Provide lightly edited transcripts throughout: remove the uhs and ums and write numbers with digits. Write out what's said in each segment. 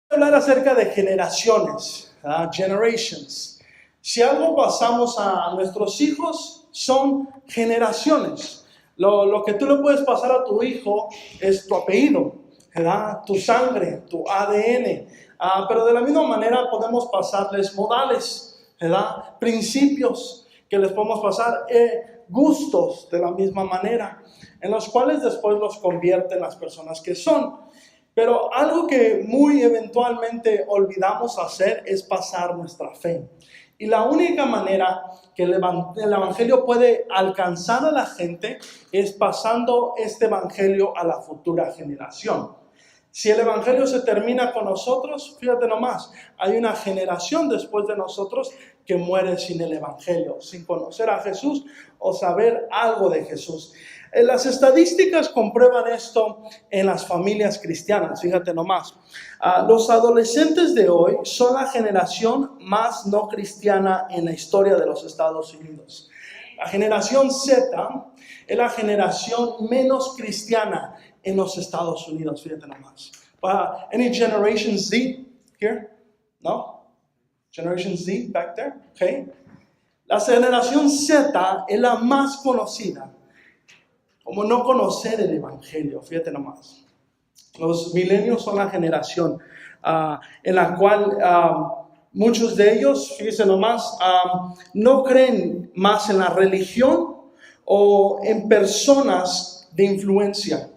Hablar acerca de generaciones, generations. Si algo pasamos a nuestros hijos, son generaciones. Lo que tú le puedes pasar a tu hijo es tu apellido, ¿verdad? Tu sangre, tu ADN. Pero de la misma manera podemos pasarles modales, ¿verdad? Principios que les podemos pasar, gustos de la misma manera, en los cuales después los convierten en las personas que son. Pero algo que muy eventualmente olvidamos hacer es pasar nuestra fe. Y la única manera que el evangelio puede alcanzar a la gente es pasando este evangelio a la futura generación. Si el evangelio se termina con nosotros, fíjate nomás, hay una generación después de nosotros que muere sin el evangelio, sin conocer a Jesús o saber algo de Jesús. Las estadísticas comprueban esto en las familias cristianas, fíjate nomás. Los adolescentes de hoy son la generación más no cristiana en la historia de los Estados Unidos. La generación Z es la generación menos cristiana en los Estados Unidos, fíjate nomás. Any Generation Z here? No? Generation Z back there? Okay. La generación Z es la más conocida. Como no conocer el evangelio, fíjate nomás. Los milenios son la generación en la cual muchos de ellos, fíjense nomás, no creen más en la religión o en personas de influencia,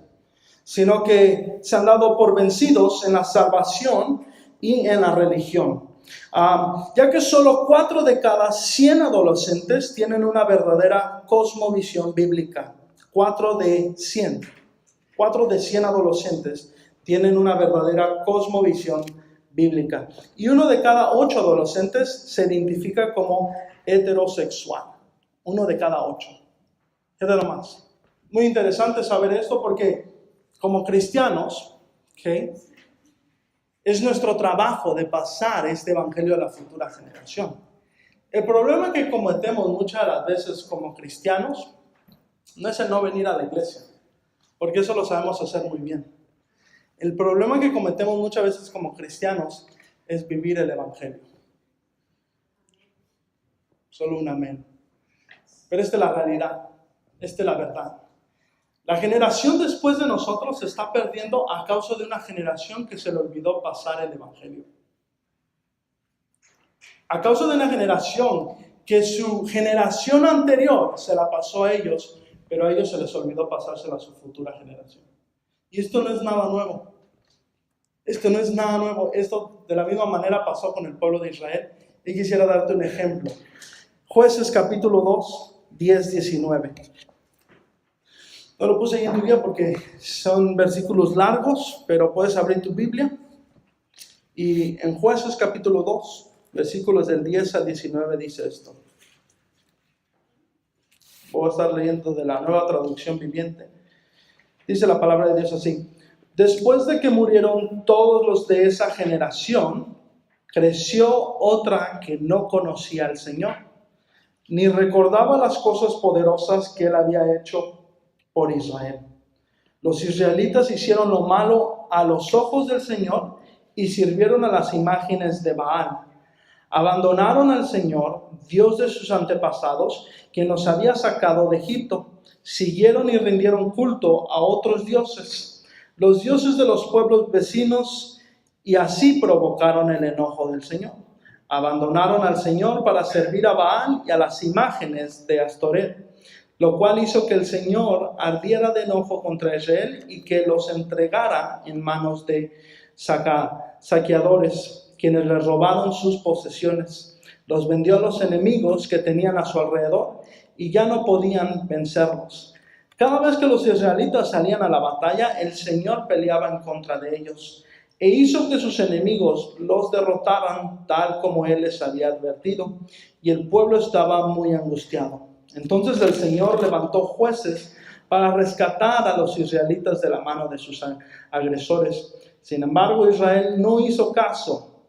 sino que se han dado por vencidos en la salvación y en la religión. Ya que solo 4 de cada 100 adolescentes tienen una verdadera cosmovisión bíblica. 4 de 100. 4 de 100 adolescentes tienen una verdadera cosmovisión bíblica. Y 1 de cada 8 adolescentes se identifica como heterosexual. 1 de cada 8. ¿Qué de lo más? Muy interesante saber esto porque como cristianos, ¿okay?, es nuestro trabajo de pasar este evangelio a la futura generación. El problema que cometemos muchas de las veces como cristianos no es el no venir a la iglesia, porque eso lo sabemos hacer muy bien. El problema que cometemos muchas veces como cristianos es vivir el evangelio. Solo un amén. Pero esta es la realidad, esta es la verdad. La generación después de nosotros se está perdiendo a causa de una generación que se le olvidó pasar el evangelio. A causa de una generación que su generación anterior se la pasó a ellos, pero a ellos se les olvidó pasársela a su futura generación. Y esto no es nada nuevo. Esto no es nada nuevo. Esto de la misma manera pasó con el pueblo de Israel. Y quisiera darte un ejemplo. Jueces capítulo 2, 10, 19. No lo puse ahí en tu Biblia porque son versículos largos, pero puedes abrir tu Biblia. Y en Jueces capítulo 2, versículos del 10 al 19 dice esto. Voy a estar leyendo de la Nueva Traducción Viviente. Dice la palabra de Dios así. Después de que murieron todos los de esa generación, creció otra que no conocía al Señor, ni recordaba las cosas poderosas que Él había hecho por Israel. Los israelitas hicieron lo malo a los ojos del Señor y sirvieron a las imágenes de Baal. Abandonaron al Señor, Dios de sus antepasados, quien los había sacado de Egipto. Siguieron y rindieron culto a otros dioses, los dioses de los pueblos vecinos, y así provocaron el enojo del Señor. Abandonaron al Señor para servir a Baal y a las imágenes de Astoret, lo cual hizo que el Señor ardiera de enojo contra Israel y que los entregara en manos de saqueadores, quienes les robaron sus posesiones. Los vendió a los enemigos que tenían a su alrededor y ya no podían vencerlos. Cada vez que los israelitas salían a la batalla, el Señor peleaba en contra de ellos e hizo que sus enemigos los derrotaran tal como Él les había advertido, y el pueblo estaba muy angustiado. Entonces el Señor levantó jueces para rescatar a los israelitas de la mano de sus agresores. Sin embargo, Israel no hizo caso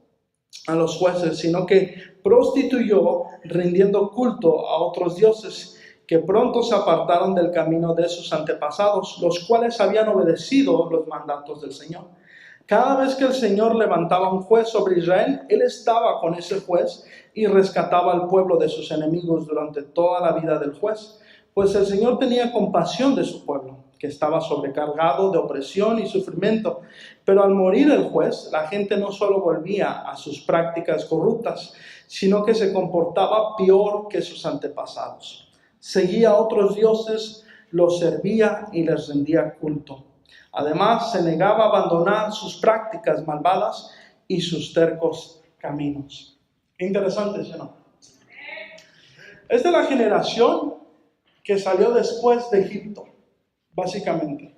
a los jueces, sino que prostituyó rindiendo culto a otros dioses que pronto se apartaron del camino de sus antepasados, los cuales habían obedecido los mandatos del Señor. Cada vez que el Señor levantaba un juez sobre Israel, Él estaba con ese juez y rescataba al pueblo de sus enemigos durante toda la vida del juez. Pues el Señor tenía compasión de su pueblo, que estaba sobrecargado de opresión y sufrimiento. Pero al morir el juez, la gente no solo volvía a sus prácticas corruptas, sino que se comportaba peor que sus antepasados. Seguía a otros dioses, los servía y les rendía culto. Además, se negaba a abandonar sus prácticas malvadas y sus tercos caminos. Interesante, ¿sí o no? Esta es la generación que salió después de Egipto, básicamente.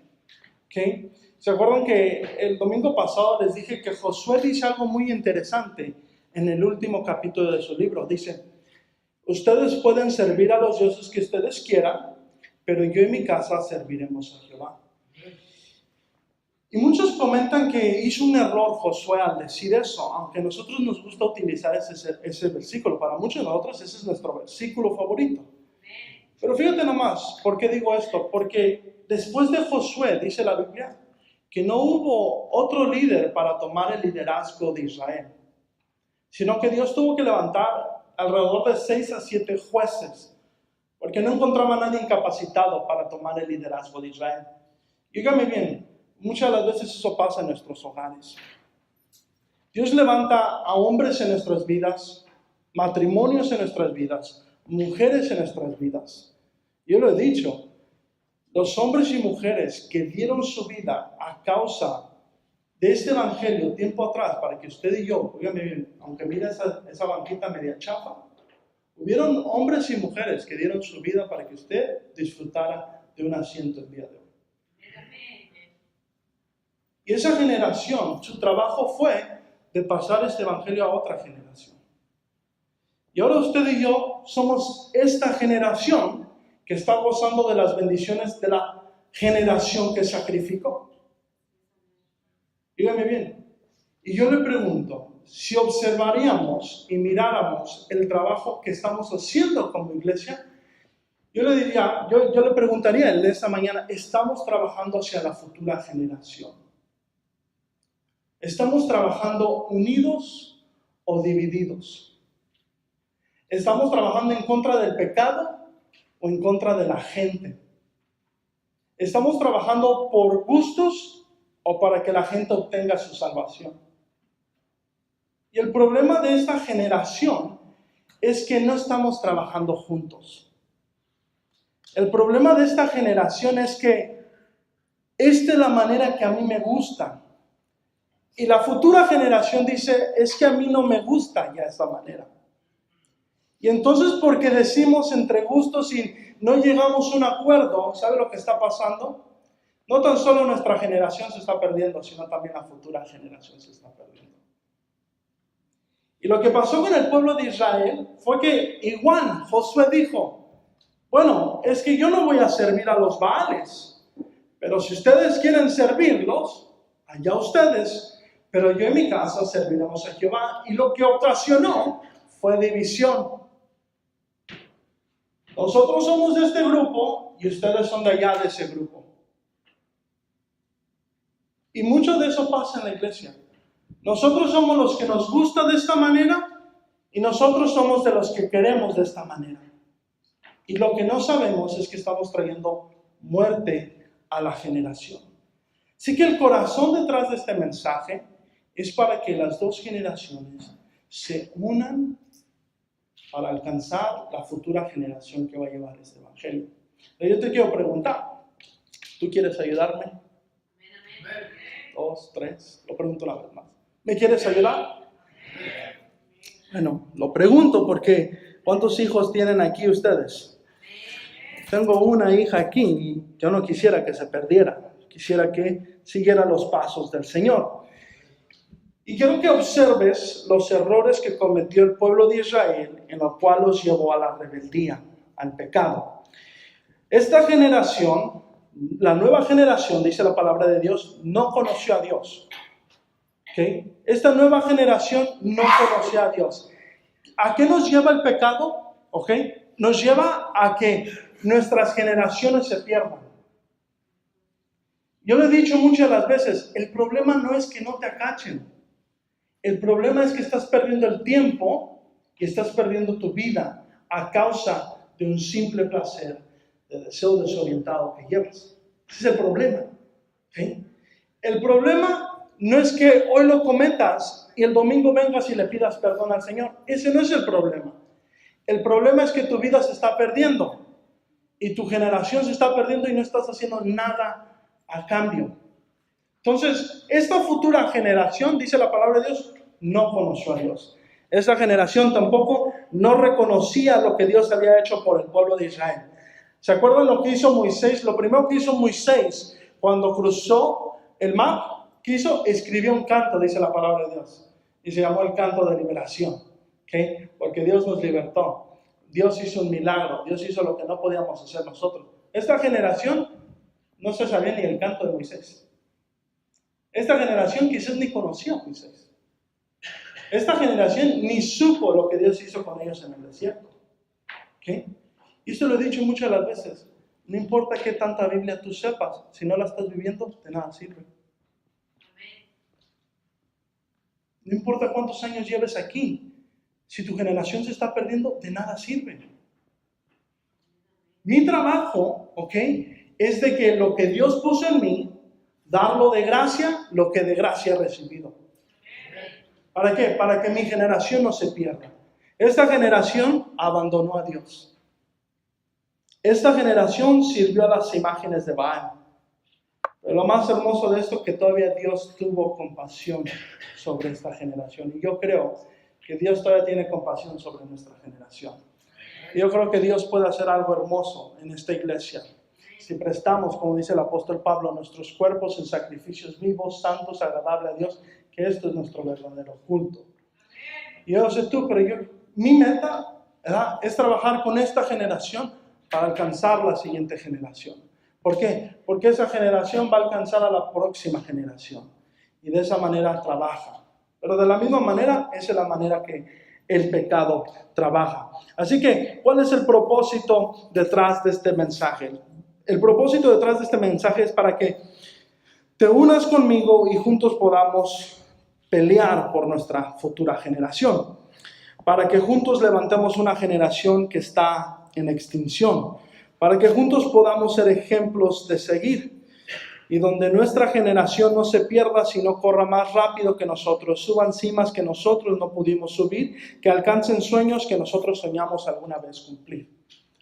¿Okay? ¿Se acuerdan que el domingo pasado les dije que Josué dice algo muy interesante en el último capítulo de su libro? Dice, ustedes pueden servir a los dioses que ustedes quieran, pero yo y mi casa serviremos a Jehová. Y muchos comentan que hizo un error Josué al decir eso, aunque a nosotros nos gusta utilizar ese versículo. Para muchos de nosotros ese es nuestro versículo favorito. Pero fíjate nomás, ¿por qué digo esto? Porque después de Josué, dice la Biblia, que no hubo otro líder para tomar el liderazgo de Israel, sino que Dios tuvo que levantar alrededor de 6 a 7 jueces, porque no encontraba a nadie incapacitado para tomar el liderazgo de Israel. Y dígame bien, muchas de las veces eso pasa en nuestros hogares. Dios levanta a hombres en nuestras vidas, matrimonios en nuestras vidas, mujeres en nuestras vidas. Yo lo he dicho, los hombres y mujeres que dieron su vida a causa de este evangelio tiempo atrás, para que usted y yo, dígame bien, aunque mire esa banquita media chafa, hubieron hombres y mujeres que dieron su vida para que usted disfrutara de un asiento el día de hoy. Y esa generación, su trabajo fue de pasar este evangelio a otra generación. Y ahora usted y yo somos esta generación que está gozando de las bendiciones de la generación que sacrificó. Dígame bien. Y yo le pregunto, si observaríamos y miráramos el trabajo que estamos haciendo como iglesia, yo le diría, yo le preguntaría en esta mañana, ¿estamos trabajando hacia la futura generación? ¿Estamos trabajando unidos o divididos? ¿Estamos trabajando en contra del pecado o en contra de la gente? ¿Estamos trabajando por gustos o para que la gente obtenga su salvación? Y el problema de esta generación es que no estamos trabajando juntos. El problema de esta generación es que esta es la manera que a mí me gusta. Y la futura generación dice, es que a mí no me gusta ya esta manera. Y entonces porque decimos entre gustos y no llegamos a un acuerdo, ¿sabe lo que está pasando? No tan solo nuestra generación se está perdiendo, sino también la futura generación se está perdiendo. Y lo que pasó con el pueblo de Israel fue que igual Josué dijo, bueno, es que yo no voy a servir a los Baales, pero si ustedes quieren servirlos, allá ustedes, pero yo en mi casa serviremos a Jehová. Y lo que ocasionó fue división. Nosotros somos de este grupo y ustedes son de allá de ese grupo. Y mucho de eso pasa en la iglesia. Nosotros somos los que nos gusta de esta manera y nosotros somos de los que queremos de esta manera. Y lo que no sabemos es que estamos trayendo muerte a la generación. Así que el corazón detrás de este mensaje es para que las dos generaciones se unan para alcanzar la futura generación que va a llevar este evangelio. Pero yo te quiero preguntar, ¿tú quieres ayudarme? 2, 3, lo pregunto una vez más. ¿Me quieres ayudar? Bueno, lo pregunto porque ¿cuántos hijos tienen aquí ustedes? Tengo una hija aquí y yo no quisiera que se perdiera. Quisiera que siguiera los pasos del Señor. Y quiero que observes los errores que cometió el pueblo de Israel, en lo cual los llevó a la rebeldía, al pecado. Esta generación, la nueva generación, dice la palabra de Dios, no conoció a Dios. ¿Okay? Esta nueva generación no conoció a Dios. ¿A qué nos lleva el pecado? ¿Okay? Nos lleva a que nuestras generaciones se pierdan. Yo le he dicho muchas las veces, el problema no es que no te acachen. El problema es que estás perdiendo el tiempo y estás perdiendo tu vida a causa de un simple placer, de deseo desorientado que llevas. Ese es el problema. ¿Sí? El problema no es que hoy lo cometas y el domingo vengas y le pidas perdón al Señor. Ese no es el problema. El problema es que tu vida se está perdiendo y tu generación se está perdiendo y no estás haciendo nada a cambio. Entonces, esta futura generación, dice la palabra de Dios, no conoció a Dios. Esta generación tampoco no reconocía lo que Dios había hecho por el pueblo de Israel. ¿Se acuerdan lo que hizo Moisés? Lo primero que hizo Moisés cuando cruzó el mar, ¿qué hizo? Escribió un canto, dice la palabra de Dios. Y se llamó el canto de liberación. ¿Okay? Porque Dios nos libertó. Dios hizo un milagro. Dios hizo lo que no podíamos hacer nosotros. Esta generación no se sabía ni el canto de Moisés. Esta generación quizás ni conocía a Moisés. Esta generación ni supo lo que Dios hizo con ellos en el desierto. ¿Okay? Y esto lo he dicho muchas las veces. No importa qué tanta Biblia tú sepas, si no la estás viviendo, de nada sirve. No importa cuántos años lleves aquí, si tu generación se está perdiendo, de nada sirve. Mi trabajo, ¿ok?, es de que lo que Dios puso en mí, darlo de gracia, lo que de gracia he recibido. ¿Para qué? Para que mi generación no se pierda. Esta generación abandonó a Dios. Esta generación sirvió a las imágenes de Baal. Pero lo más hermoso de esto es que todavía Dios tuvo compasión sobre esta generación. Y yo creo que Dios todavía tiene compasión sobre nuestra generación. Y yo creo que Dios puede hacer algo hermoso en esta iglesia. Si prestamos, como dice el apóstol Pablo, nuestros cuerpos en sacrificios vivos, santos, agradables a Dios, que esto es nuestro verdadero culto. Y yo no sé tú, pero mi meta, ¿verdad?, es trabajar con esta generación para alcanzar la siguiente generación. ¿Por qué? Porque esa generación va a alcanzar a la próxima generación. Y de esa manera trabaja. Pero de la misma manera, esa es la manera que el pecado trabaja. Así que, ¿cuál es el propósito detrás de este mensaje? El propósito detrás de este mensaje es para que te unas conmigo y juntos podamos pelear por nuestra futura generación. Para que juntos levantemos una generación que está en extinción. Para que juntos podamos ser ejemplos de seguir. Y donde nuestra generación no se pierda, sino corra más rápido que nosotros, suban cimas que nosotros no pudimos subir, que alcancen sueños que nosotros soñamos alguna vez cumplir.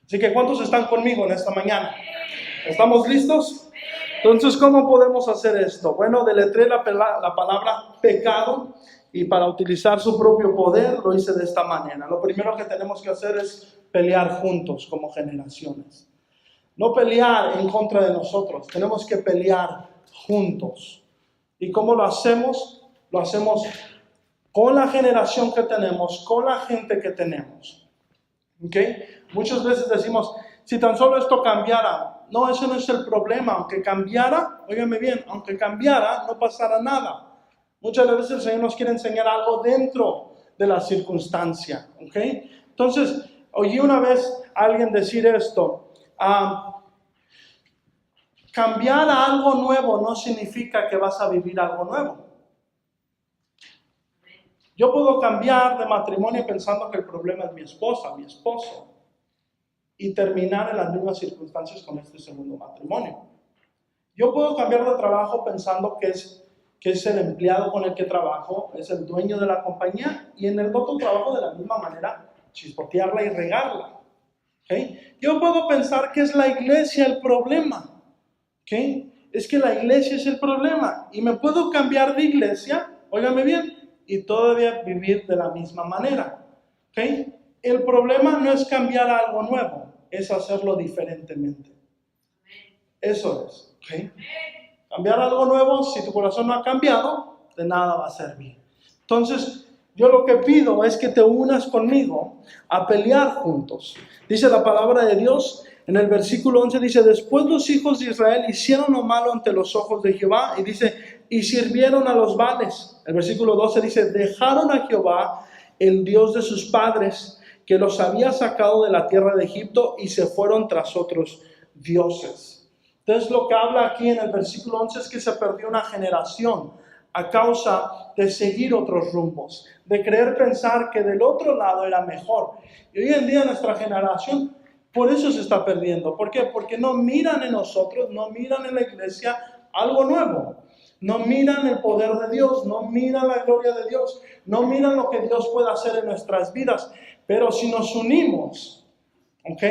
Así que, ¿cuántos están conmigo en esta mañana? ¿Estamos listos? Entonces, ¿cómo podemos hacer esto? Bueno, deletré la palabra pecado y para utilizar su propio poder lo hice de esta manera. Lo primero que tenemos que hacer es pelear juntos como generaciones. No pelear en contra de nosotros, tenemos que pelear juntos. ¿Y cómo lo hacemos? Lo hacemos con la generación que tenemos, con la gente que tenemos. ¿Okay? Muchas veces decimos, si tan solo esto cambiara. No, ese no es el problema. Aunque cambiara, óigame bien, aunque cambiara, no pasara nada. Muchas veces el Señor nos quiere enseñar algo dentro de la circunstancia. ¿Okay? Entonces, oí una vez a alguien decir esto. Cambiar a algo nuevo no significa que vas a vivir algo nuevo. Yo puedo cambiar de matrimonio pensando que el problema es mi esposa, mi esposo, y terminar en las mismas circunstancias con este segundo matrimonio. Yo puedo cambiar de trabajo pensando que es el empleado con el que trabajo, es el dueño de la compañía, y en el otro trabajo de la misma manera chispotearla y regarla. ¿Okay? Yo puedo pensar que es la iglesia el problema. ¿Okay? Es que la iglesia es el problema. Y me puedo cambiar de iglesia, óigame bien, y todavía vivir de la misma manera. ¿Okay? El problema no es cambiar a algo nuevo, es hacerlo diferentemente. Eso es. ¿Okay? Cambiar algo nuevo, si tu corazón no ha cambiado, de nada va a servir. Entonces, yo lo que pido es que te unas conmigo a pelear juntos. Dice la palabra de Dios, en el versículo 11 dice, después los hijos de Israel hicieron lo malo ante los ojos de Jehová, y dice, y sirvieron a los Baales. El versículo 12 dice, dejaron a Jehová, el Dios de sus padres, que los había sacado de la tierra de Egipto, y se fueron tras otros dioses. Entonces lo que habla aquí en el versículo 11 es que se perdió una generación a causa de seguir otros rumbos, de creer pensar que del otro lado era mejor. Y hoy en día nuestra generación por eso se está perdiendo. ¿Por qué? Porque no miran en nosotros, no miran en la iglesia algo nuevo. No miran el poder de Dios, no miran la gloria de Dios, no miran lo que Dios puede hacer en nuestras vidas. Pero si nos unimos, ¿ok?,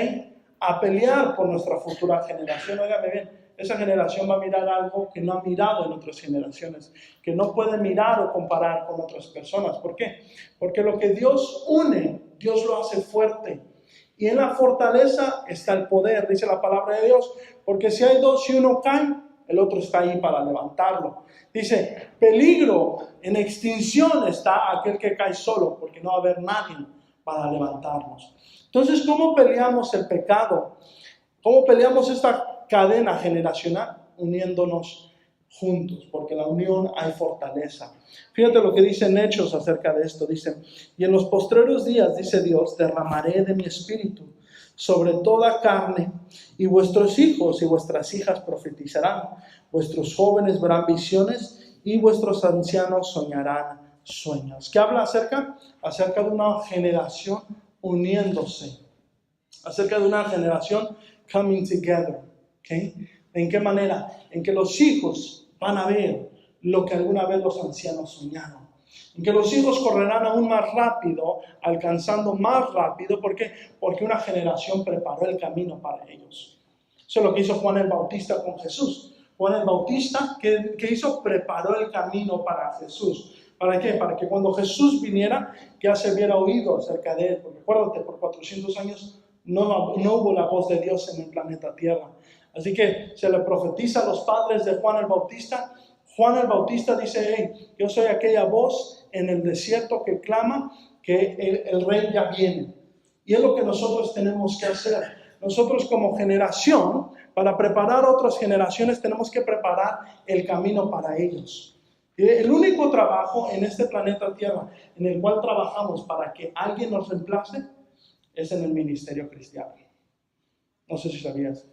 a pelear por nuestra futura generación, óigame bien, esa generación va a mirar algo que no ha mirado en otras generaciones, que no puede mirar o comparar con otras personas. ¿Por qué? Porque lo que Dios une, Dios lo hace fuerte. Y en la fortaleza está el poder, dice la palabra de Dios, porque si hay dos y uno cae, el otro está ahí para levantarlo. Dice, peligro, en extinción está aquel que cae solo, porque no va a haber nadie para levantarnos. Entonces, ¿cómo peleamos el pecado? ¿Cómo peleamos esta cadena generacional? Uniéndonos juntos, porque en la unión hay fortaleza. Fíjate lo que dicen Hechos acerca de esto. Dicen, y en los postreros días, dice Dios, derramaré de mi espíritu sobre toda carne, y vuestros hijos y vuestras hijas profetizarán, vuestros jóvenes verán visiones, y vuestros ancianos soñarán sueños. ¿Qué habla acerca? Acerca de una generación uniéndose, acerca de una generación coming together. ¿Okay? ¿En qué manera? En que los hijos van a ver lo que alguna vez los ancianos soñaron. En que los hijos correrán aún más rápido, alcanzando más rápido. ¿Por qué? Porque una generación preparó el camino para ellos. Eso es lo que hizo Juan el Bautista con Jesús. Juan el Bautista, ¿qué hizo? Preparó el camino para Jesús. ¿Para qué? Para que cuando Jesús viniera, ya se hubiera oído acerca de él. Porque acuérdate, por 400 años no hubo la voz de Dios en el planeta Tierra. Así que se le profetiza a los padres de Juan el Bautista. Juan el Bautista dice, hey, yo soy aquella voz en el desierto que clama que el rey ya viene. Y es lo que nosotros tenemos que hacer. Nosotros como generación, para preparar a otras generaciones, tenemos que preparar el camino para ellos. El único trabajo en este planeta Tierra en el cual trabajamos para que alguien nos reemplace es en el ministerio cristiano. No sé si sabías.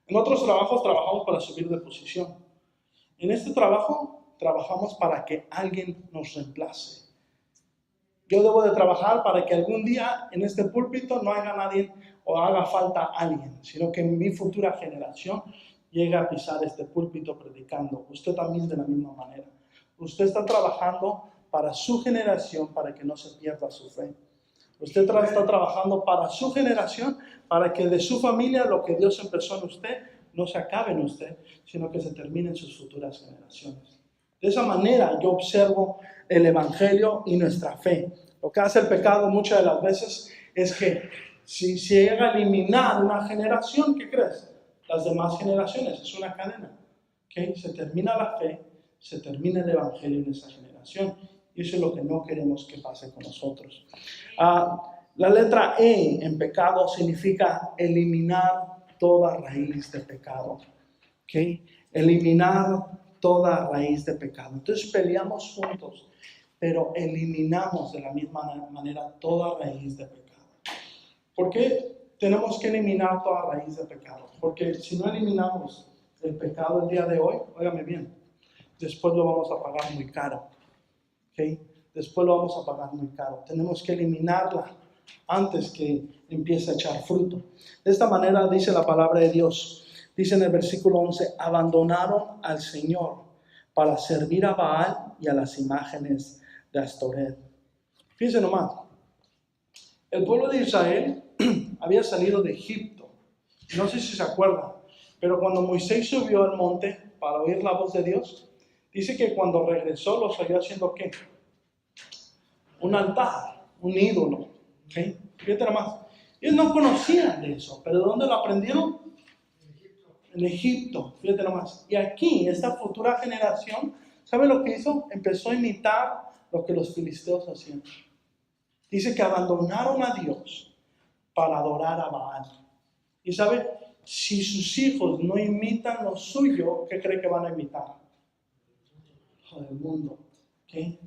En otros trabajos trabajamos para subir de posición. En este trabajo trabajamos para que alguien nos reemplace. Yo debo de trabajar para que algún día en este púlpito no haya nadie o haga falta alguien, sino que mi futura generación llegue a pisar este púlpito predicando. Usted también de la misma manera. Usted está trabajando para su generación, para que no se pierda su fe. Usted está trabajando para su generación, para que de su familia lo que Dios empezó en usted no se acabe en usted, sino que se termine en sus futuras generaciones. De esa manera yo observo el Evangelio y nuestra fe. Lo que hace el pecado muchas de las veces es que si se llega a eliminar una generación, ¿qué crees? Las demás generaciones, es una cadena. ¿Okay? Se termina la fe, se termina el Evangelio en esa generación. Y eso es lo que no queremos que pase con nosotros. La letra E en pecado significa eliminar toda raíz de pecado. ¿Okay? Eliminar toda raíz de pecado. Entonces peleamos juntos, pero eliminamos de la misma manera toda raíz de pecado. ¿Por qué tenemos que eliminar toda raíz de pecado? Porque si no eliminamos el pecado el día de hoy, óigame bien, después lo vamos a pagar muy caro. ¿Okay? Después lo vamos a pagar muy caro. Tenemos que eliminarla antes que empiece a echar fruto. De esta manera dice la palabra de Dios. Dice en el versículo 11, abandonaron al Señor para servir a Baal y a las imágenes de Astoret. Fíjense nomás, el pueblo de Israel había salido de Egipto. No sé si se acuerdan, pero cuando Moisés subió al monte para oír la voz de Dios, dice que cuando regresó los oyó haciendo ¿qué? Un altar, un ídolo. ¿Okay? Fíjate nomás, ellos no conocían de eso, pero ¿de dónde lo aprendieron? En Egipto, fíjate nomás. Y aquí, esta futura generación, ¿sabe lo que hizo? Empezó a imitar lo que los filisteos hacían. Dice que abandonaron a Dios para adorar a Baal. Y ¿sabe? Si sus hijos no imitan lo suyo, ¿qué cree que van a imitar? El mundo. ¿Okay?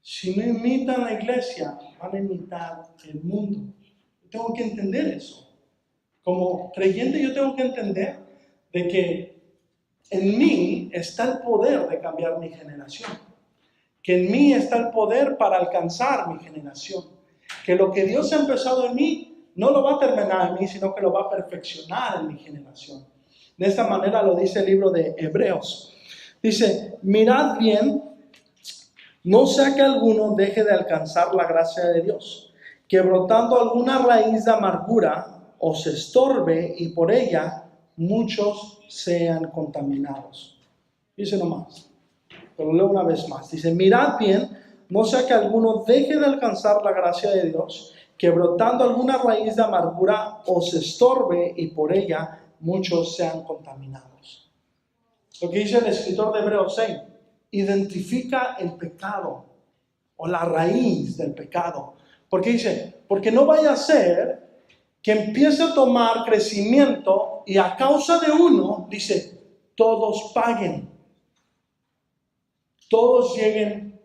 Si no imitan la iglesia, van a imitar el mundo. Tengo que entender eso. como creyente yo tengo que entender de que en mí está el poder de cambiar mi generación. Que en mí está el poder para alcanzar mi generación. Que lo que Dios ha empezado en mí no lo va a terminar en mí, sino que lo va a perfeccionar en mi generación. De esta manera lo dice el libro de Hebreos. Dice, mirad bien, no sea que alguno deje de alcanzar la gracia de Dios, que brotando alguna raíz de amargura os estorbe y por ella muchos sean contaminados. Dice nomás, pero leo una vez más. Dice, mirad bien, no sea que alguno deje de alcanzar la gracia de Dios, que brotando alguna raíz de amargura os estorbe y por ella muchos sean contaminados. Lo que dice el escritor de Hebreos 6, identifica el pecado o la raíz del pecado. Porque dice, porque no vaya a ser que empiece a tomar crecimiento y a causa de uno, dice, todos paguen. Todos lleguen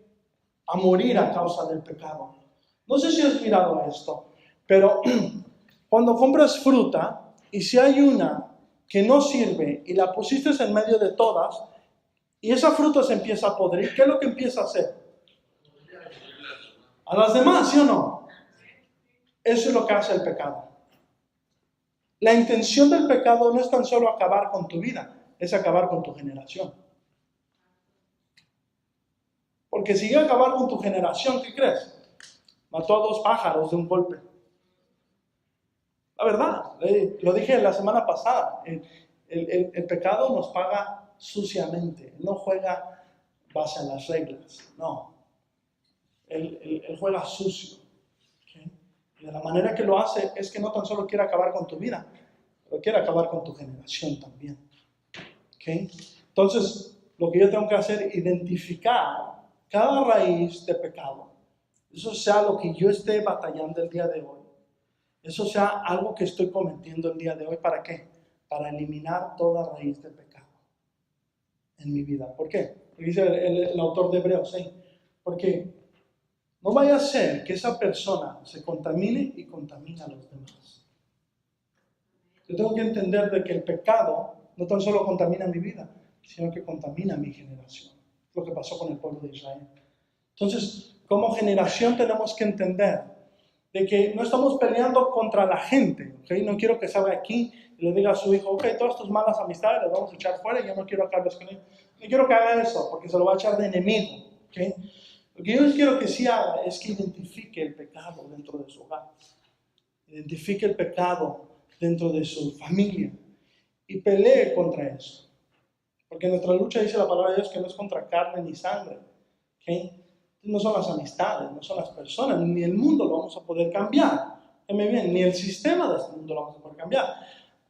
a morir a causa del pecado. No sé si has mirado esto, pero cuando compras fruta y si hay una que no sirve y la pusiste en medio de todas y esa fruta se empieza a podrir, ¿qué es lo que empieza a hacer? A las demás, ¿sí o no? Eso es lo que hace el pecado. La intención del pecado no es tan solo acabar con tu vida, es acabar con tu generación. Porque si llega a acabar con tu generación, ¿qué crees? Mató a 2 pájaros de un golpe. La verdad, lo dije la semana pasada, el pecado nos paga suciamente, no juega base a las reglas, no. Él juega sucio. ¿Okay? Y de la manera que lo hace es que no tan solo quiere acabar con tu vida, pero quiere acabar con tu generación también. ¿Okay? Entonces, lo que yo tengo que hacer es identificar cada raíz de pecado. Eso sea lo que yo esté batallando el día de hoy. Eso sea algo que estoy cometiendo el día de hoy. ¿Para qué? Para eliminar toda raíz de pecado en mi vida. ¿Por qué? Porque dice el autor de Hebreos, ¿sí? Porque no vaya a ser que esa persona se contamine y contamine a los demás. Yo tengo que entender de que el pecado no tan solo contamina mi vida, sino que contamina mi generación. Lo que pasó con el pueblo de Israel. Entonces, como generación tenemos que entender de que no estamos peleando contra la gente, ¿okay? No quiero que salga aquí y le diga a su hijo, ok, todas tus malas amistades las vamos a echar fuera y yo no quiero hablarles con ellos. No quiero que haga eso, porque se lo va a echar de enemigo, ¿okay? Lo que yo quiero que sí haga es que identifique el pecado dentro de su hogar, identifique el pecado dentro de su familia y pelee contra eso. Porque nuestra lucha, dice la palabra de Dios, que no es contra carne ni sangre, ¿okay? No son las amistades, no son las personas, ni el mundo lo vamos a poder cambiar. Bien, ni el sistema de este mundo lo vamos a poder cambiar.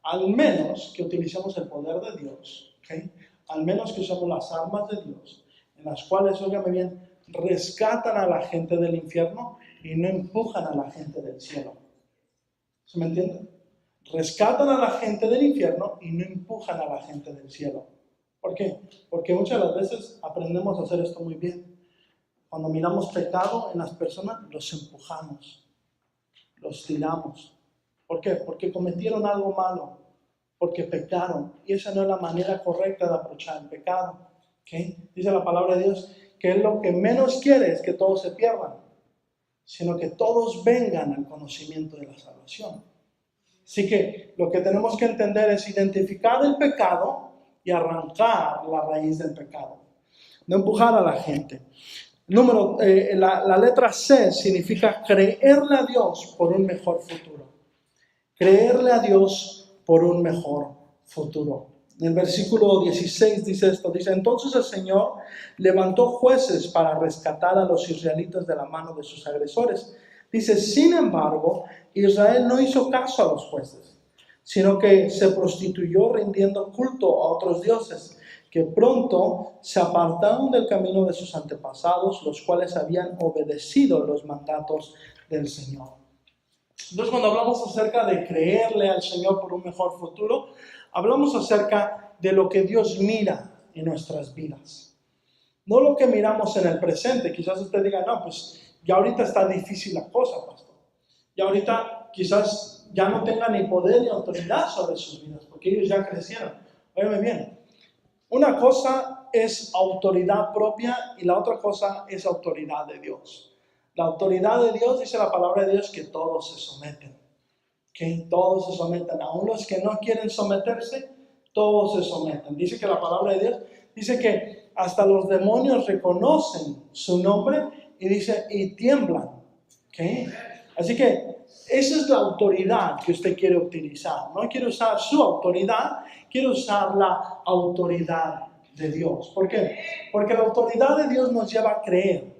Al menos que utilicemos el poder de Dios, ¿okay? Al menos que usemos las armas de Dios, en las cuales, óigame bien, rescatan a la gente del infierno y no empujan a la gente del cielo. ¿Se me entiende? Rescatan a la gente del infierno y no empujan a la gente del cielo. ¿Por qué? Porque muchas de las veces aprendemos a hacer esto muy bien. Cuando miramos pecado en las personas, los empujamos, los tiramos. ¿Por qué? Porque cometieron algo malo, porque pecaron. Y esa no es la manera correcta de aprovechar el pecado. ¿Okay? Dice la palabra de Dios que Él lo que menos quiere es que todos se pierdan, sino que todos vengan al conocimiento de la salvación. Así que lo que tenemos que entender es identificar el pecado y arrancar la raíz del pecado. No empujar a la gente. La letra C significa creerle a Dios por un mejor futuro. Creerle a Dios por un mejor futuro. En el versículo 16 dice esto, dice, entonces el Señor levantó jueces para rescatar a los israelitas de la mano de sus agresores. Dice, sin embargo, Israel no hizo caso a los jueces, sino que se prostituyó rindiendo culto a otros dioses, que pronto se apartaron del camino de sus antepasados, los cuales habían obedecido los mandatos del Señor. Entonces, cuando hablamos acerca de creerle al Señor por un mejor futuro, hablamos acerca de lo que Dios mira en nuestras vidas. No lo que miramos en el presente. Quizás usted diga, no, pues ya ahorita está difícil la cosa, pastor. Y ahorita quizás ya no tengan ni poder ni autoridad sobre sus vidas, porque ellos ya crecieron. Óyeme bien, una cosa es autoridad propia y la otra cosa es autoridad de Dios. La autoridad de Dios, dice la palabra de Dios, que todos se someten. Que todos se someten. Aún los que no quieren someterse, todos se someten. Dice que la palabra de Dios, dice que hasta los demonios reconocen su nombre y dice, y tiemblan. ¿Okay? Así que esa es la autoridad que usted quiere utilizar. No quiere usar su autoridad, quiere usar la autoridad de Dios. ¿Por qué? Porque la autoridad de Dios nos lleva a creer.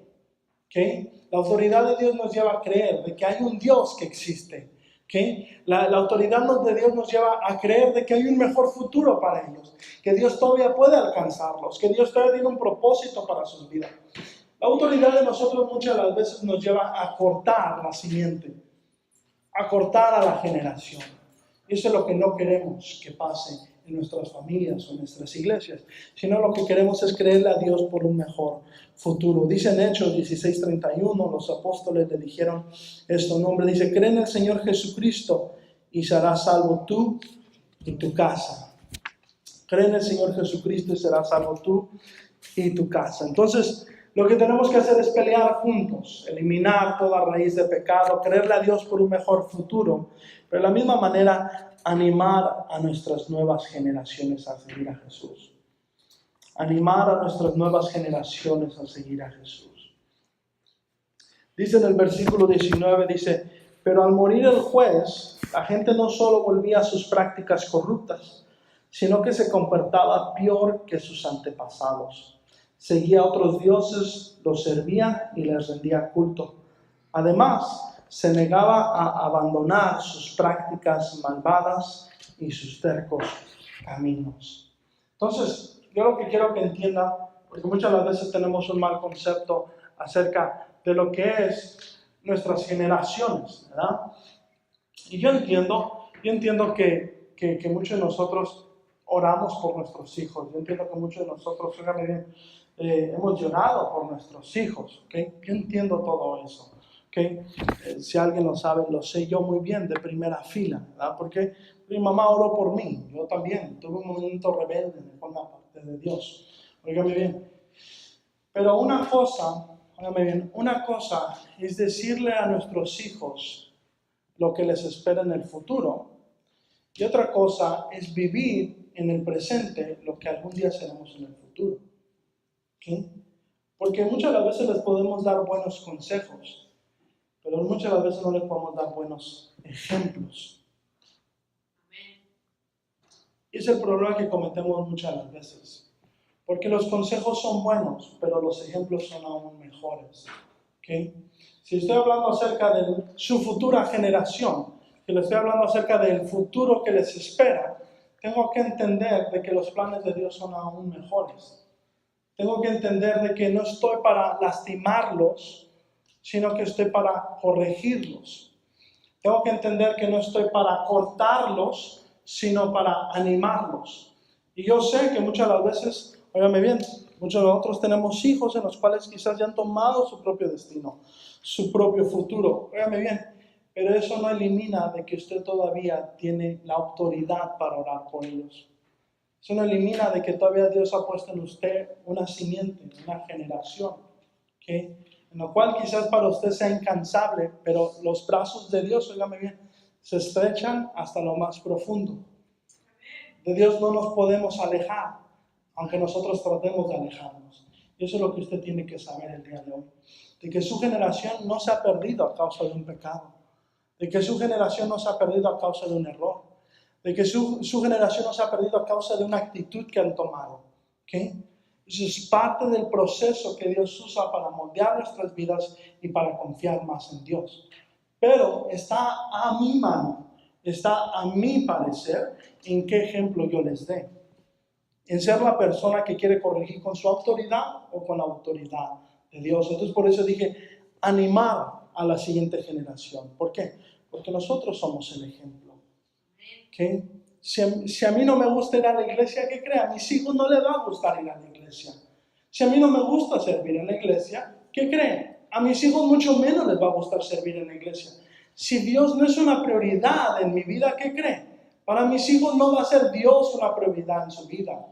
¿Okay? La autoridad de Dios nos lleva a creer de que hay un Dios que existe. ¿Okay? La autoridad de Dios nos lleva a creer de que hay un mejor futuro para ellos, que Dios todavía puede alcanzarlos, que Dios todavía tiene un propósito para sus vidas. La autoridad de nosotros muchas de las veces nos lleva a cortar la simiente, a cortar a la generación. Y eso es lo que no queremos que pase en nuestras familias o en nuestras iglesias, sino lo que queremos es creerle a Dios por un mejor futuro. Dice en Hechos 16:31, los apóstoles le dijeron esto, un hombre dice, cree en el Señor Jesucristo y serás salvo tú y tu casa. Cree en el Señor Jesucristo y serás salvo tú y tu casa. Entonces, lo que tenemos que hacer es pelear juntos, eliminar toda raíz de pecado, creerle a Dios por un mejor futuro, pero de la misma manera animar a nuestras nuevas generaciones a seguir a Jesús. Animar a nuestras nuevas generaciones a seguir a Jesús. Dice en el versículo 19, dice, pero al morir el juez, la gente no solo volvía a sus prácticas corruptas, sino que se comportaba peor que sus antepasados. Seguía a otros dioses, los servía y les rendía culto. Además, se negaba a abandonar sus prácticas malvadas y sus tercos caminos. Entonces, yo lo que quiero que entienda, porque muchas de las veces tenemos un mal concepto acerca de lo que es nuestras generaciones, ¿verdad? Y yo entiendo que muchos de nosotros oramos por nuestros hijos. Yo entiendo que muchos de nosotros, fíjame bien, hemos llorado por nuestros hijos. ¿Okay? Yo entiendo todo eso. ¿Okay? Si alguien lo sabe, lo sé yo muy bien de primera fila, ¿verdad? Porque mi mamá oró por mí. Yo también tuve un momento rebelde de forma parte de Dios. Óigame bien. Pero una cosa es decirle a nuestros hijos lo que les espera en el futuro. Y otra cosa es vivir en el presente lo que algún día seremos en el futuro. ¿Okay? Porque muchas de las veces les podemos dar buenos consejos, pero muchas de las veces no les podemos dar buenos ejemplos. Y es el problema que cometemos muchas de las veces. Porque los consejos son buenos, pero los ejemplos son aún mejores. ¿Okay? Si estoy hablando acerca de su futura generación, que le estoy hablando acerca del futuro que les espera, tengo que entender de que los planes de Dios son aún mejores. Tengo que entender de que no estoy para lastimarlos, sino que estoy para corregirlos. Tengo que entender que no estoy para cortarlos, sino para animarlos. Y yo sé que muchas de las veces, óigame bien, muchos de nosotros tenemos hijos en los cuales quizás ya han tomado su propio destino, su propio futuro. Óigame bien, pero eso no elimina de que usted todavía tiene la autoridad para orar por ellos. Eso no elimina de que todavía Dios ha puesto en usted una simiente, una generación, ¿okay? En lo cual quizás para usted sea incansable, pero los brazos de Dios, óigame bien, se estrechan hasta lo más profundo. De Dios no nos podemos alejar, aunque nosotros tratemos de alejarnos. Y eso es lo que usted tiene que saber el día de hoy. De que su generación no se ha perdido a causa de un pecado. De que su generación no se ha perdido a causa de un error. De que su generación no se ha perdido a causa de una actitud que han tomado. ¿Okay? Eso es parte del proceso que Dios usa para moldear nuestras vidas y para confiar más en Dios. Pero está a mi mano, está a mi parecer en qué ejemplo yo les dé. En ser la persona que quiere corregir con su autoridad o con la autoridad de Dios. Entonces por eso dije animar a la siguiente generación. ¿Por qué? Porque nosotros somos el ejemplo. ¿Okay? Si a mí no me gusta ir a la iglesia, ¿qué cree? A mis hijos no les va a gustar ir a la iglesia. Si a mí no me gusta servir en la iglesia, ¿qué creen? A mis hijos mucho menos les va a gustar servir en la iglesia. Si Dios no es una prioridad en mi vida, ¿qué cree? Para mis hijos no va a ser Dios una prioridad en su vida.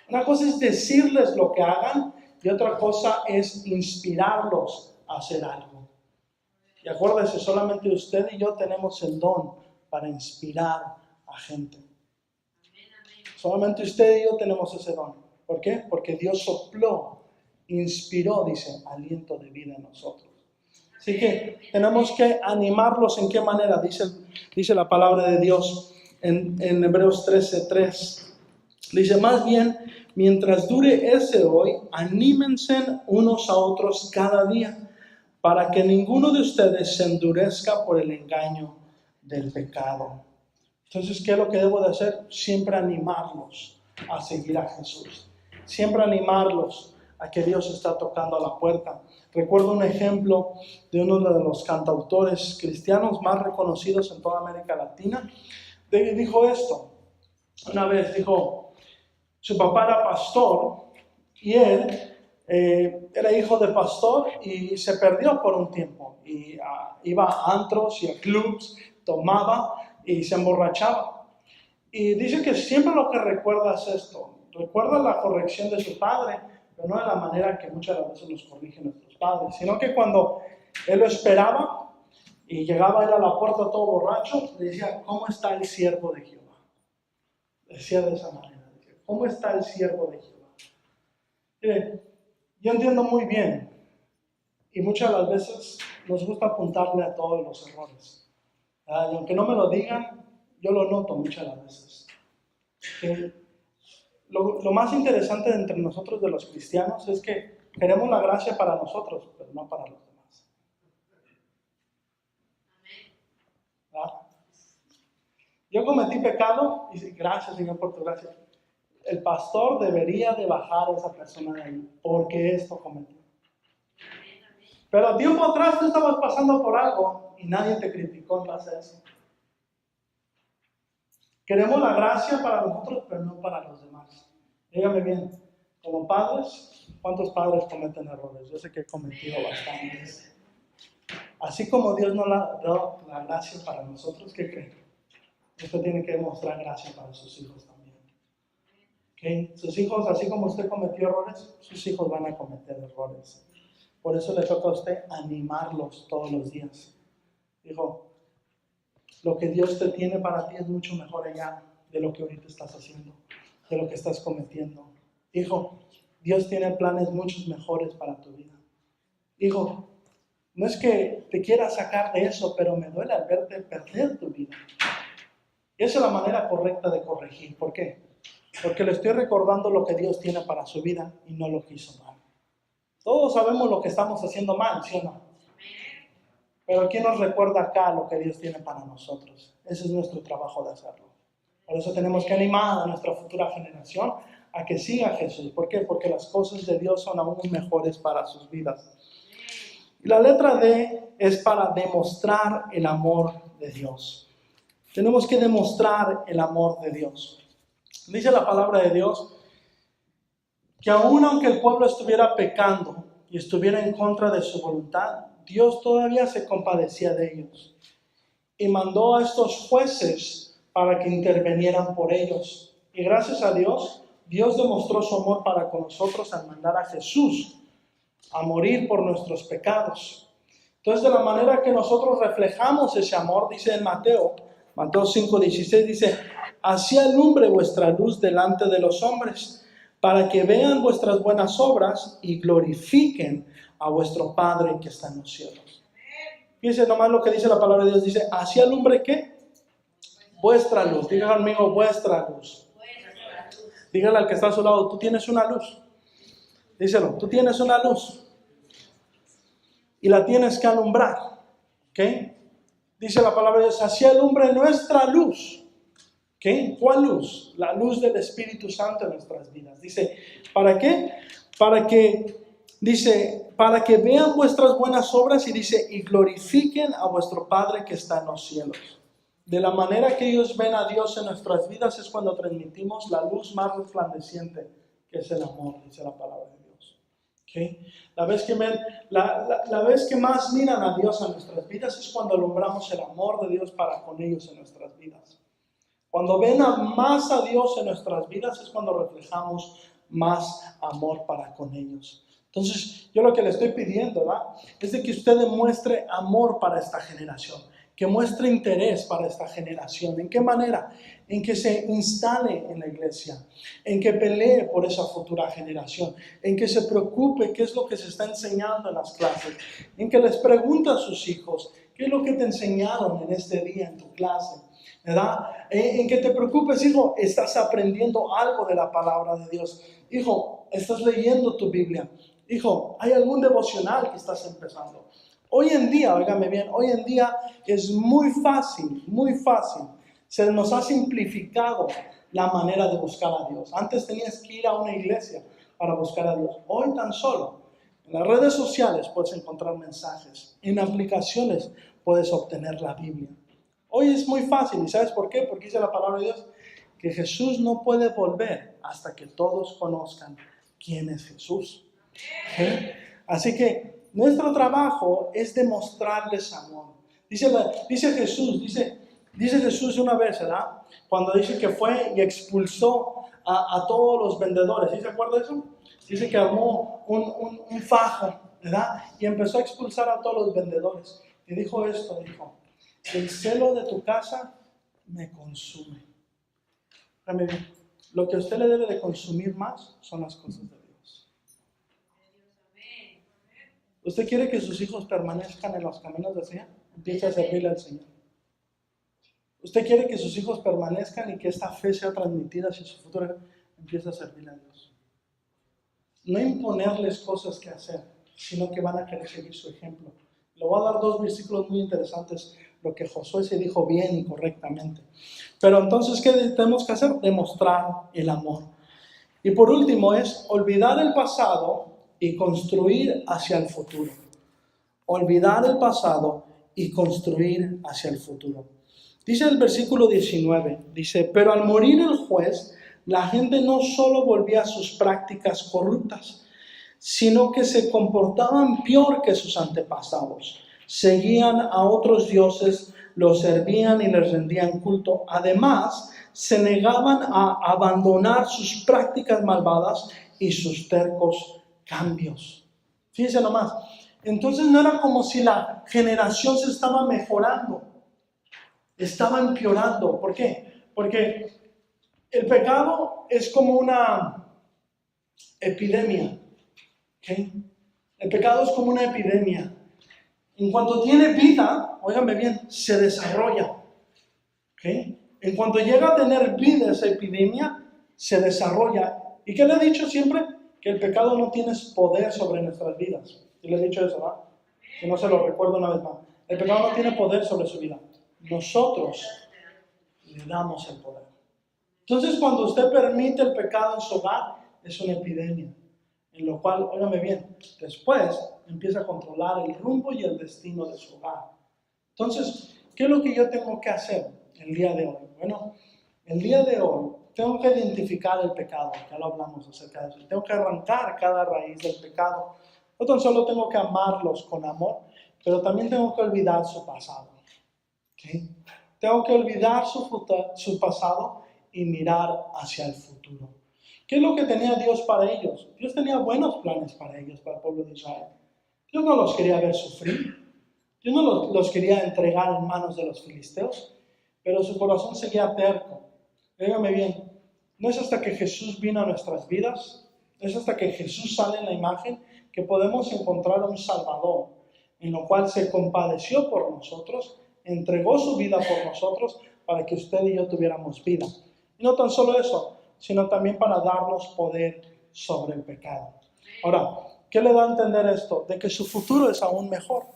Una cosa es decirles lo que hagan y otra cosa es inspirarlos a hacer algo. Y acuérdese, solamente usted y yo tenemos el don para inspirar a gente. Solamente usted y yo tenemos ese don. ¿Por qué? Porque Dios sopló, inspiró, dice, aliento de vida en nosotros. Así que tenemos que animarlos. ¿En qué manera? Dice la palabra de Dios en Hebreos 13:3. Dice, más bien, mientras dure ese hoy, anímense unos a otros cada día, para que ninguno de ustedes se endurezca por el engaño del pecado. Entonces, ¿qué es lo que debo de hacer? Siempre animarlos a seguir a Jesús. Siempre animarlos a que Dios está tocando a la puerta. Recuerdo un ejemplo de uno de los cantautores cristianos más reconocidos en toda América Latina. Dijo esto. Una vez dijo, su papá era pastor y él era hijo de pastor y se perdió por un tiempo. Y iba a antros y a clubs, tomaba y se emborrachaba. Y dice que siempre lo que recuerda es esto. Recuerda la corrección de su padre, pero no de la manera que muchas veces nos corrigen nuestros padres, sino que cuando él lo esperaba y llegaba él a la puerta todo borracho, le decía, ¿cómo está el siervo de Jehová? Decía de esa manera, decía, ¿cómo está el siervo de Jehová? Mire, yo entiendo muy bien y muchas de las veces nos gusta apuntarle a todos los errores. Y aunque no me lo digan, yo lo noto muchas de las veces. Que lo más interesante entre nosotros de los cristianos es que queremos la gracia para nosotros, pero no para los demás. ¿Verdad? Yo cometí pecado y gracias, Señor, por tu gracia. El pastor debería de bajar a esa persona de ahí porque esto cometió. Pero tiempo atrás tú estabas pasando por algo y nadie te criticó en base a eso. Queremos la gracia para nosotros, pero no para los demás. Dígame bien, como padres, ¿cuántos padres cometen errores? Yo sé que he cometido bastantes. Así como Dios nos dio la gracia para nosotros, ¿qué creen? Usted tiene que demostrar gracia para sus hijos también. ¿Okay? Sus hijos, así como usted cometió errores, sus hijos van a cometer errores. Por eso le toca a usted animarlos todos los días. Dijo, lo que Dios te tiene para ti es mucho mejor allá de lo que ahorita estás haciendo, de lo que estás cometiendo. Hijo, Dios tiene planes muchos mejores para tu vida. Hijo, no es que te quiera sacar de eso, pero me duele al verte perder tu vida. Y esa es la manera correcta de corregir. ¿Por qué? Porque le estoy recordando lo que Dios tiene para su vida y no lo que hizo mal. Todos sabemos lo que estamos haciendo mal, ¿sí o no? Pero ¿quién nos recuerda acá lo que Dios tiene para nosotros? Ese es nuestro trabajo de hacerlo. Por eso tenemos que animar a nuestra futura generación a que siga a Jesús. ¿Por qué? Porque las cosas de Dios son aún mejores para sus vidas. Y la letra D es para demostrar el amor de Dios. Tenemos que demostrar el amor de Dios. Dice la palabra de Dios que aun aunque el pueblo estuviera pecando y estuviera en contra de su voluntad, Dios todavía se compadecía de ellos y mandó a estos jueces para que intervinieran por ellos. Y gracias a Dios, Dios demostró su amor para con nosotros al mandar a Jesús a morir por nuestros pecados. Entonces, de la manera que nosotros reflejamos ese amor, dice en Mateo 5:16, dice, así alumbre vuestra luz delante de los hombres, para que vean vuestras buenas obras y glorifiquen a vuestro Padre que está en los cielos. Fíjense nomás lo que dice la palabra de Dios, dice, así alumbre ¿qué? Vuestra luz. Díganle conmigo, vuestra luz. Díganle al que está a su lado, tú tienes una luz. Díselo, tú tienes una luz. Y la tienes que alumbrar. ¿Ok? Dice la palabra de Dios, así alumbre nuestra luz. ¿Ok? ¿Cuál luz? La luz del Espíritu Santo en nuestras vidas. Dice, ¿para qué? Para que vean vuestras buenas obras y dice, y glorifiquen a vuestro Padre que está en los cielos. De la manera que ellos ven a Dios en nuestras vidas es cuando transmitimos la luz más resplandeciente, que es el amor, dice la palabra de Dios. ¿Okay? La vez que más miran a Dios en nuestras vidas es cuando logramos el amor de Dios para con ellos en nuestras vidas. Cuando ven más a Dios en nuestras vidas es cuando reflejamos más amor para con ellos. Entonces, yo lo que le estoy pidiendo, ¿verdad?, es de que usted demuestre amor para esta generación, que muestre interés para esta generación. ¿En qué manera? En que se instale en la iglesia, en que pelee por esa futura generación, en que se preocupe qué es lo que se está enseñando en las clases, en que les pregunte a sus hijos, ¿qué es lo que te enseñaron en este día en tu clase? ¿Verdad? En que te preocupes, hijo, estás aprendiendo algo de la palabra de Dios. Hijo, estás leyendo tu Biblia. Hijo, ¿hay algún devocional que estás empezando? Hoy en día, óigame bien, hoy en día es muy fácil, se nos ha simplificado la manera de buscar a Dios. Antes tenías que ir a una iglesia para buscar a Dios. Hoy tan solo en las redes sociales puedes encontrar mensajes, en aplicaciones puedes obtener la Biblia. Hoy es muy fácil, ¿y sabes por qué? Porque dice la palabra de Dios que Jesús no puede volver hasta que todos conozcan quién es Jesús. ¿Sí? Así que nuestro trabajo es demostrarles amor. Dice Jesús una vez, ¿verdad?, cuando dice que fue y expulsó a todos los vendedores. ¿Sí se acuerda de eso? Dice que armó un fajo, ¿verdad?, y empezó a expulsar a todos los vendedores. Y dijo esto, dijo: el celo de tu casa me consume. Lo que a usted le debe de consumir más son las cosas de Dios. ¿Usted quiere que sus hijos permanezcan en los caminos del Señor? Empiece a servirle al Señor. ¿Usted quiere que sus hijos permanezcan y que esta fe sea transmitida hacia su futuro? Empiece a servirle a Dios. No imponerles cosas que hacer, sino que van a querer seguir su ejemplo. Le voy a dar 2 versículos muy interesantes, lo que Josué se dijo bien y correctamente. Pero entonces, ¿qué tenemos que hacer? Demostrar el amor. Y por último es olvidar el pasado y construir hacia el futuro. Olvidar el pasado y construir hacia el futuro. Dice el versículo 19, dice: pero al morir el juez, la gente no solo volvía a sus prácticas corruptas, sino que se comportaban peor que sus antepasados. Seguían a otros dioses, los servían y les rendían culto. Además, se negaban a abandonar sus prácticas malvadas y sus tercos cambios. Fíjense nomás. Entonces no era como si la generación se estaba mejorando, estaba empeorando. ¿Por qué? Porque el pecado es como una epidemia. ¿Okay? El pecado es como una epidemia. En cuanto tiene vida, óigame bien, se desarrolla. ¿Okay? En cuanto llega a tener vida esa epidemia, se desarrolla. ¿Y qué le he dicho siempre? Que el pecado no tiene poder sobre nuestras vidas. Y le he dicho eso, ¿verdad? Que no se lo recuerdo una vez más. El pecado no tiene poder sobre su vida. Nosotros le damos el poder. Entonces, cuando usted permite el pecado en su hogar, es una epidemia. En lo cual, óigame bien, después empieza a controlar el rumbo y el destino de su hogar. Entonces, ¿qué es lo que yo tengo que hacer el día de hoy? Bueno, el día de hoy tengo que identificar el pecado, ya lo hablamos acerca de eso. Tengo que arrancar cada raíz del pecado. No tan solo tengo que amarlos con amor, pero también tengo que olvidar su pasado. ¿Okay? Tengo que olvidar su pasado y mirar hacia el futuro. ¿Qué es lo que tenía Dios para ellos? Dios tenía buenos planes para ellos, para el pueblo de Israel. Dios no los quería ver sufrir. Dios no los quería entregar en manos de los filisteos, pero su corazón seguía terco. Dígame bien, no es hasta que Jesús vino a nuestras vidas, no es hasta que Jesús sale en la imagen, que podemos encontrar a un Salvador, en lo cual se compadeció por nosotros, entregó su vida por nosotros, para que usted y yo tuviéramos vida. Y no tan solo eso, sino también para darnos poder sobre el pecado. Ahora, ¿qué le da a entender esto? De que su futuro es aún mejor,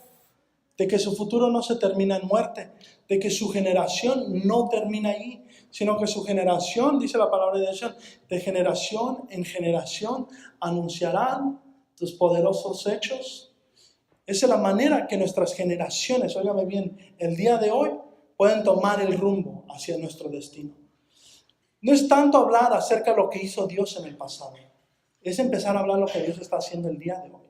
de que su futuro no se termina en muerte, de que su generación no termina ahí, sino que su generación, dice la palabra de Dios, de generación en generación anunciarán tus poderosos hechos. Esa es la manera que nuestras generaciones, óigame bien, el día de hoy pueden tomar el rumbo hacia nuestro destino. No es tanto hablar acerca de lo que hizo Dios en el pasado. es empezar a hablar lo que Dios está haciendo el día de hoy.